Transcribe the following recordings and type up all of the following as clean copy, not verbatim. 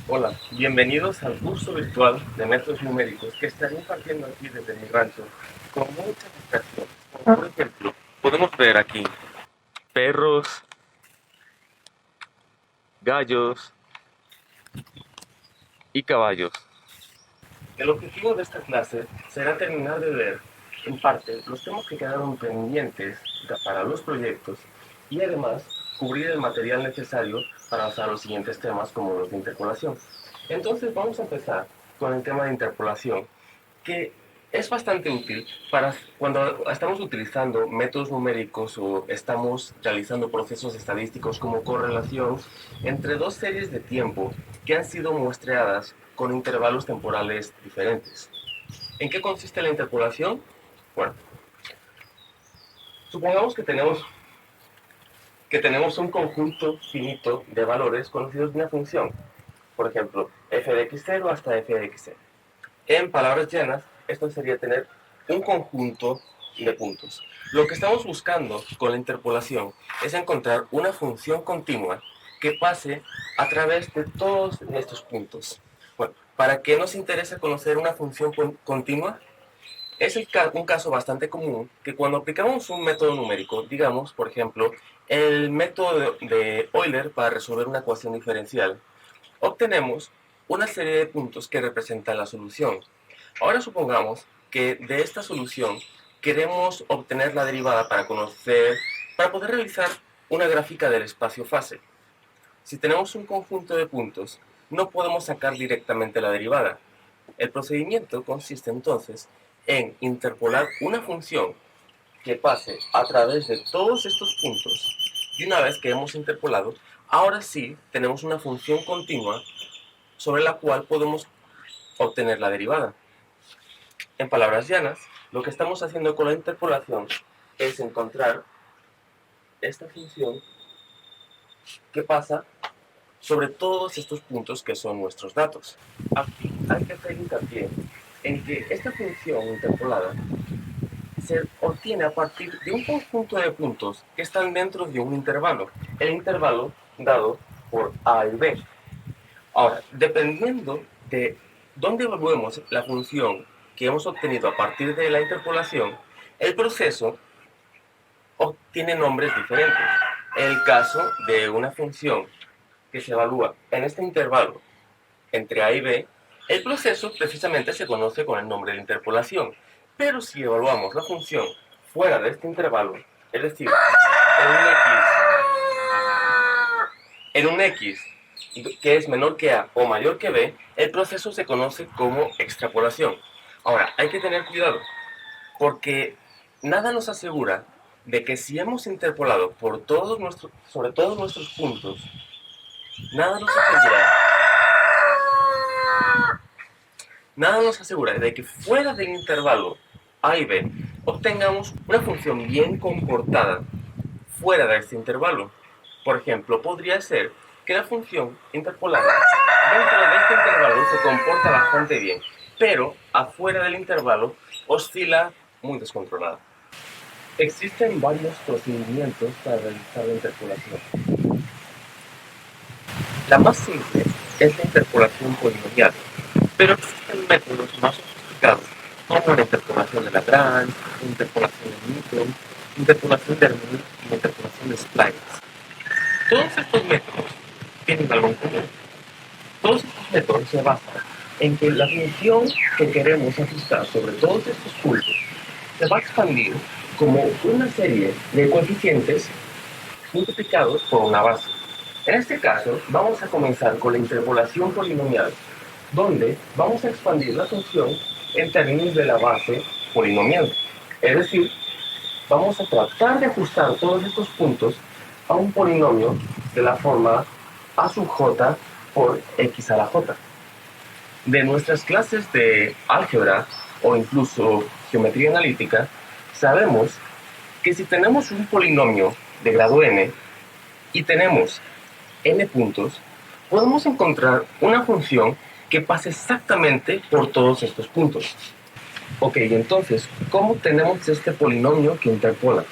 Hola, bienvenidos al curso virtual de métodos numéricos que estaré impartiendo aquí desde mi rancho con muchas distracciones. Como por ejemplo, podemos ver aquí perros, gallos y caballos. El objetivo de esta clase será terminar de ver, en parte, los temas que quedaron pendientes para los proyectos y además cubrir el material necesario para avanzar los siguientes temas como los de interpolación. Entonces vamos a empezar con el tema de interpolación, que es bastante útil para cuando estamos utilizando métodos numéricos o estamos realizando procesos estadísticos como correlación entre dos series de tiempo que han sido muestreadas con intervalos temporales diferentes. ¿En qué consiste la interpolación? Bueno, supongamos que tenemos un conjunto finito de valores conocidos de una función, por ejemplo, f de x0 hasta f de x0. En palabras llanas, esto sería tener un conjunto de puntos. Lo que estamos buscando con la interpolación es encontrar una función continua que pase a través de todos estos puntos. Bueno, ¿para qué nos interesa conocer una función continua? Es un caso bastante común que cuando aplicamos un método numérico, digamos, por ejemplo, el método de Euler para resolver una ecuación diferencial, obtenemos una serie de puntos que representan la solución. Ahora supongamos que de esta solución queremos obtener la derivada para poder realizar una gráfica del espacio-fase. Si tenemos un conjunto de puntos, no podemos sacar directamente la derivada. El procedimiento consiste entonces en interpolar una función que pase a través de todos estos puntos. Y una vez que hemos interpolado, ahora sí tenemos una función continua sobre la cual podemos obtener la derivada. En palabras llanas, lo que estamos haciendo con la interpolación es encontrar esta función que pasa sobre todos estos puntos que son nuestros datos. Aquí hay que hacer hincapié en que esta función interpolada se obtiene a partir de un conjunto de puntos que están dentro de un intervalo, el intervalo dado por a y b. Ahora, dependiendo de dónde evaluemos la función que hemos obtenido a partir de la interpolación, el proceso obtiene nombres diferentes. En el caso de una función que se evalúa en este intervalo entre A y B, el proceso precisamente se conoce con el nombre de interpolación. Pero si evaluamos la función fuera de este intervalo, es decir, en un x que es menor que a o mayor que b, el proceso se conoce como extrapolación. Ahora, hay que tener cuidado, porque nada nos asegura de que si hemos interpolado sobre todos nuestros puntos, nada nos asegura, nada nos asegura de que fuera del intervalo a y b obtengamos una función bien comportada fuera de este intervalo. Por ejemplo, podría ser que la función interpolada dentro de este intervalo se comporta bastante bien, pero afuera del intervalo oscila muy descontrolada. Existen varios procedimientos para realizar la interpolación. La más simple es la interpolación polinomial, pero existen métodos más sofisticados como la interpolación de Lagrange, la interpolación de Newton, interpolación de Hermite y la interpolación de Splice. Todos estos métodos tienen algo en común. Todos estos métodos se basan en que la función que queremos ajustar sobre todos estos puntos se va a expandir como una serie de coeficientes multiplicados por una base. En este caso, vamos a comenzar con la interpolación polinomial, donde vamos a expandir la función en términos de la base polinomial. Es decir, vamos a tratar de ajustar todos estos puntos a un polinomio de la forma a sub j por x a la j. De nuestras clases de álgebra o incluso geometría analítica, sabemos que si tenemos un polinomio de grado n y tenemos n puntos, podemos encontrar una función que pase exactamente por todos estos puntos. Ok, entonces, ¿cómo tenemos este polinomio que interpola?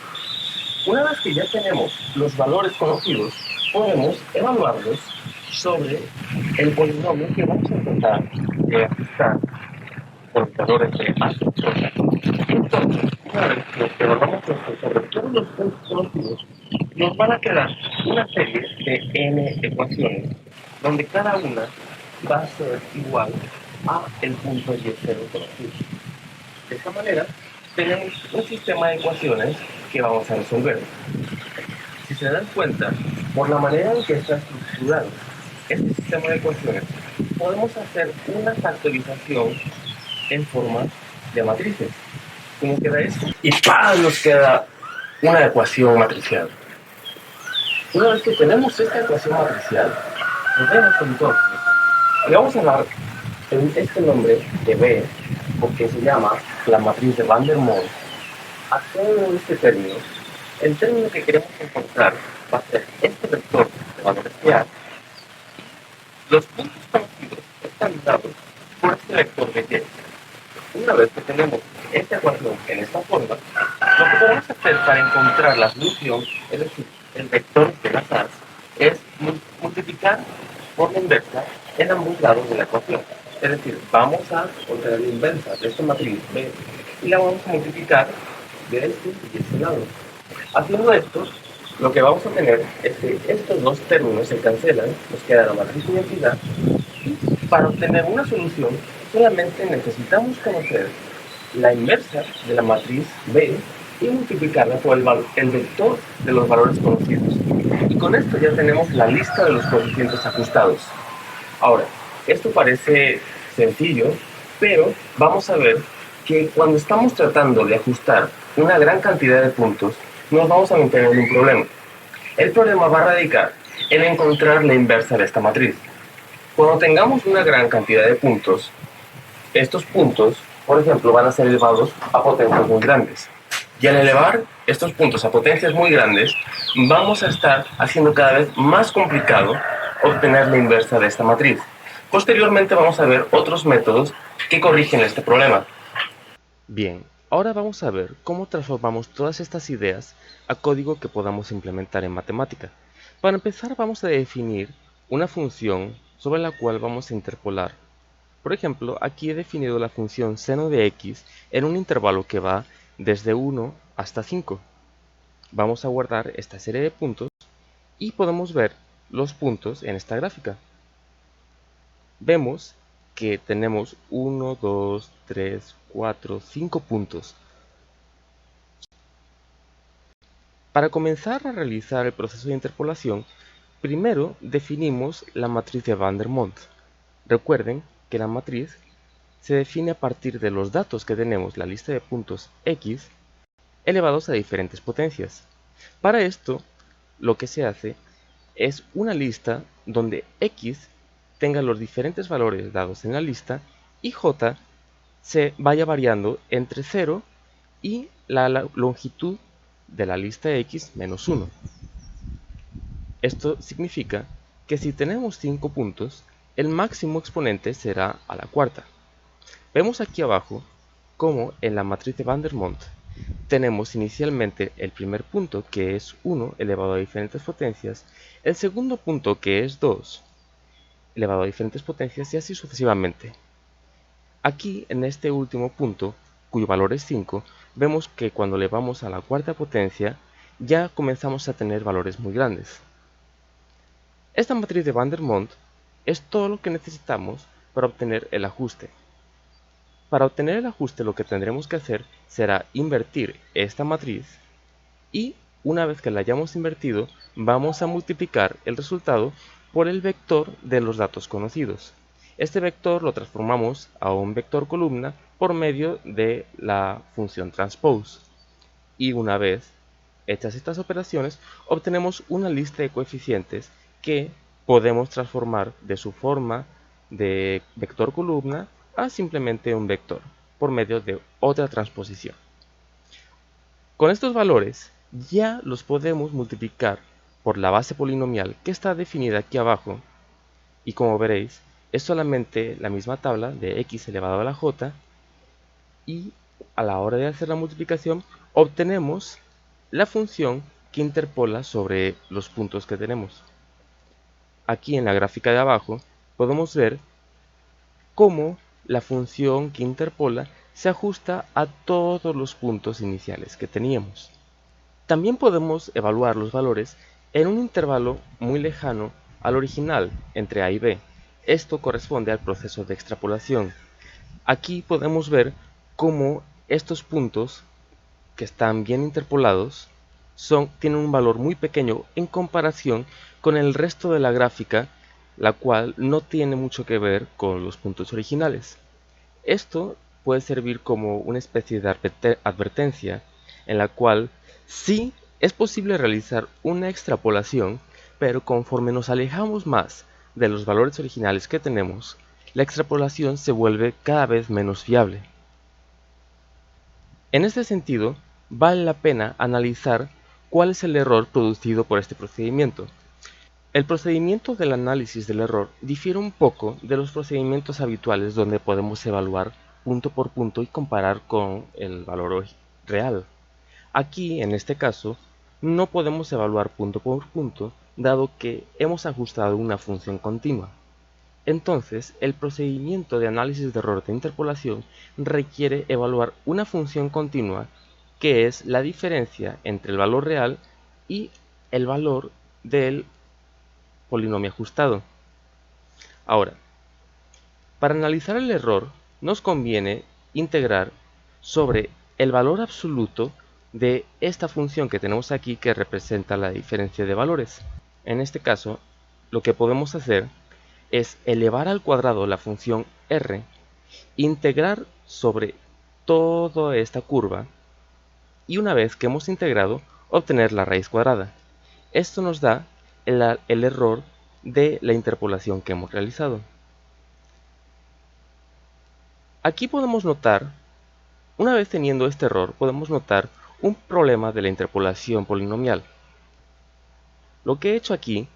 Una vez que ya tenemos los valores conocidos, podemos evaluarlos sobre el polinomio que vamos a tratar de ajustar por los valores de A sub j. Entonces, una vez que observamos esto sobre todos los puntos conocidos, nos van a quedar una serie de n ecuaciones, donde cada una va a ser igual a el punto y el cero conocido. De esta manera, tenemos un sistema de ecuaciones que vamos a resolver. Si se dan cuenta, por la manera en que está estructurado este sistema de ecuaciones, podemos hacer una factorización en forma de matrices. ¿Cómo queda esto? Y ¡pam! Nos queda una ecuación matricial. Una vez que tenemos esta ecuación matricial, podemos entonces, le vamos a dar este nombre de B, porque se llama la matriz de Van der Monde, a todo este término. El término que queremos encontrar va a ser este vector de valores que A. Los puntos conocidos están dados por este vector de Y. Una vez que tenemos esta ecuación en esta forma, lo que podemos hacer para encontrar la solución, es decir, el vector de las A's, es multiplicar por la inversa en ambos lados de la ecuación. Es decir, vamos a obtener la inversa de esta matriz B y la vamos a multiplicar de este y este lado. Haciendo esto, lo que vamos a tener es que estos dos términos se cancelan, nos queda la matriz identidad, y para obtener una solución solamente necesitamos conocer la inversa de la matriz B y multiplicarla por el vector de los valores conocidos. Y con esto ya tenemos la lista de los coeficientes ajustados. Ahora, esto parece sencillo, pero vamos a ver que cuando estamos tratando de ajustar una gran cantidad de puntos, nos vamos a meter en un problema. El problema va a radicar en encontrar la inversa de esta matriz. Cuando tengamos una gran cantidad de puntos, estos puntos, por ejemplo, van a ser elevados a potencias muy grandes. Y al elevar estos puntos a potencias muy grandes, vamos a estar haciendo cada vez más complicado obtener la inversa de esta matriz. Posteriormente vamos a ver otros métodos que corrigen este problema. Bien, ahora vamos a ver cómo transformamos todas estas ideas a código que podamos implementar en matemática. Para empezar vamos a definir una función sobre la cual vamos a interpolar. Por ejemplo, aquí he definido la función seno de x en un intervalo que va desde 1 hasta 5. Vamos a guardar esta serie de puntos y podemos ver los puntos en esta gráfica. Vemos que tenemos 1, 2, 3, 4, 5 puntos. Para comenzar a realizar el proceso de interpolación, primero definimos la matriz de Van der Monde. Recuerden que la matriz se define a partir de los datos que tenemos, la lista de puntos x, elevados a diferentes potencias. Para esto, lo que se hace es una lista donde x tenga los diferentes valores dados en la lista y j se vaya variando entre 0 y la longitud de la lista x menos 1. Esto significa que si tenemos 5 puntos, el máximo exponente será a la cuarta. Vemos aquí abajo cómo en la matriz de Van der Monde tenemos inicialmente el primer punto, que es 1 elevado a diferentes potencias, el segundo punto, que es 2 elevado a diferentes potencias, y así sucesivamente. Aquí, en este último punto, cuyo valor es 5, vemos que cuando elevamos a la cuarta potencia, ya comenzamos a tener valores muy grandes. Esta matriz de Van der Monde es todo lo que necesitamos para obtener el ajuste. Para obtener el ajuste, lo que tendremos que hacer será invertir esta matriz y una vez que la hayamos invertido, vamos a multiplicar el resultado por el vector de los datos conocidos. Este vector lo transformamos a un vector columna por medio de la función transpose. Y una vez hechas estas operaciones, obtenemos una lista de coeficientes que podemos transformar de su forma de vector columna a simplemente un vector por medio de otra transposición. Con estos valores ya los podemos multiplicar por la base polinomial que está definida aquí abajo, y como veréis es solamente la misma tabla de x elevado a la j, y a la hora de hacer la multiplicación obtenemos la función que interpola sobre los puntos que tenemos. Aquí en la gráfica de abajo podemos ver cómo la función que interpola se ajusta a todos los puntos iniciales que teníamos. También podemos evaluar los valores en un intervalo muy lejano al original entre A y B. Esto corresponde al proceso de extrapolación. Aquí podemos ver cómo estos puntos que están bien interpolados tienen un valor muy pequeño en comparación con el resto de la gráfica, la cual no tiene mucho que ver con los puntos originales. Esto puede servir como una especie de advertencia en la cual sí es posible realizar una extrapolación, pero conforme nos alejamos más de los valores originales que tenemos, la extrapolación se vuelve cada vez menos fiable. En este sentido, vale la pena analizar cuál es el error producido por este procedimiento. El procedimiento del análisis del error difiere un poco de los procedimientos habituales donde podemos evaluar punto por punto y comparar con el valor real. Aquí, en este caso, no podemos evaluar punto por punto, dado que hemos ajustado una función continua. Entonces, el procedimiento de análisis de error de interpolación requiere evaluar una función continua, que es la diferencia entre el valor real y el valor del polinomio ajustado. Ahora, para analizar el error, nos conviene integrar sobre el valor absoluto de esta función que tenemos aquí que representa la diferencia de valores. En este caso, lo que podemos hacer es elevar al cuadrado la función r, integrar sobre toda esta curva y una vez que hemos integrado, obtener la raíz cuadrada. Esto nos da el error de la interpolación que hemos realizado. Aquí podemos notar, una vez teniendo este error, podemos notar un problema de la interpolación polinomial. Lo que he hecho aquí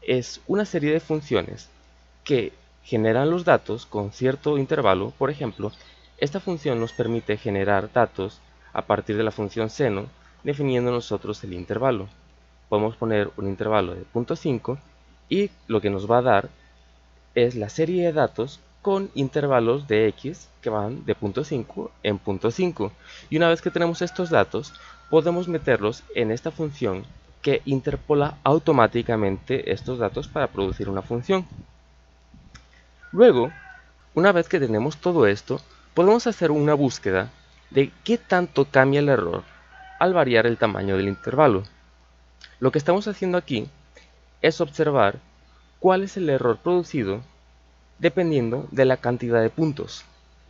es una serie de funciones que generan los datos con cierto intervalo. Por ejemplo, esta función nos permite generar datos a partir de la función seno, definiendo nosotros el intervalo. Podemos poner un intervalo de 0.5 y lo que nos va a dar es la serie de datos con intervalos de x que van de 0.5 en 0.5. Y una vez que tenemos estos datos, podemos meterlos en esta función que interpola automáticamente estos datos para producir una función. Luego, una vez que tenemos todo esto, podemos hacer una búsqueda de qué tanto cambia el error al variar el tamaño del intervalo. Lo que estamos haciendo aquí es observar cuál es el error producido dependiendo de la cantidad de puntos,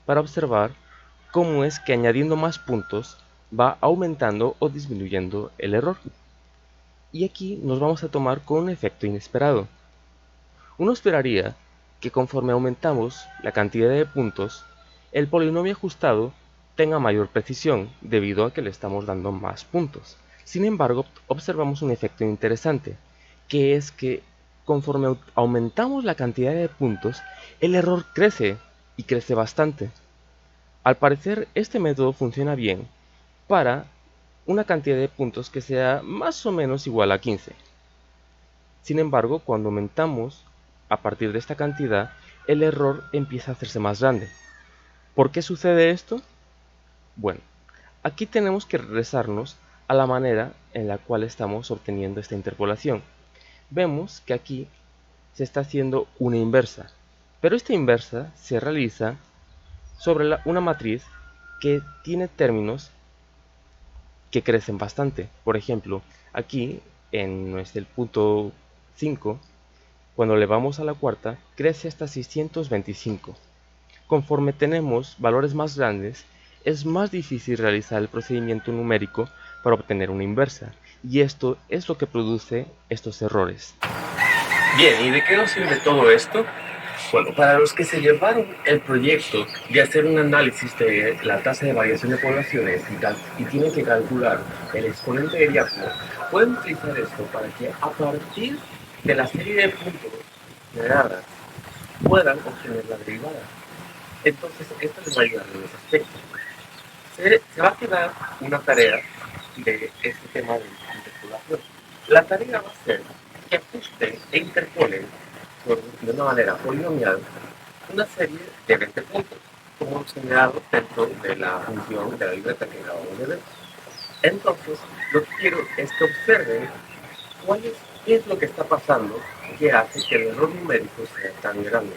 para observar cómo es que añadiendo más puntos va aumentando o disminuyendo el error. Y aquí nos vamos a tomar con un efecto inesperado. Uno esperaría que conforme aumentamos la cantidad de puntos, el polinomio ajustado tenga mayor precisión debido a que le estamos dando más puntos. Sin embargo, observamos un efecto interesante, que es que conforme aumentamos la cantidad de puntos, el error crece y crece bastante. Al parecer, este método funciona bien para una cantidad de puntos que sea más o menos igual a 15. Sin embargo, cuando aumentamos a partir de esta cantidad, el error empieza a hacerse más grande. ¿Por qué sucede esto? Bueno, aquí tenemos que regresarnos a la manera en la cual estamos obteniendo esta interpolación. Vemos que aquí se está haciendo una inversa, pero esta inversa se realiza sobre una matriz que tiene términos que crecen bastante. Por ejemplo, aquí en el punto 5, cuando le vamos a la cuarta, crece hasta 625. Conforme tenemos valores más grandes, es más difícil realizar el procedimiento numérico para obtener una inversa, y esto es lo que produce estos errores. Bien, ¿y de qué nos sirve todo esto? Bueno, para los que se llevaron el proyecto de hacer un análisis de la tasa de variación de poblaciones y tienen que calcular el exponente de diácono, pueden utilizar esto para que a partir de la serie de puntos generadas puedan obtener la derivada. Entonces, esto les va a ayudar en ese aspecto. Se va a quedar una tarea de este tema de interpolación. La tarea va a ser que ajusten e interpolen de una manera polinomial una serie de 20 puntos, como señalado dentro de la función de la libreta que acabamos de ver. Entonces, lo que quiero es que observen qué es lo que está pasando que hace que el error numérico sea tan grande.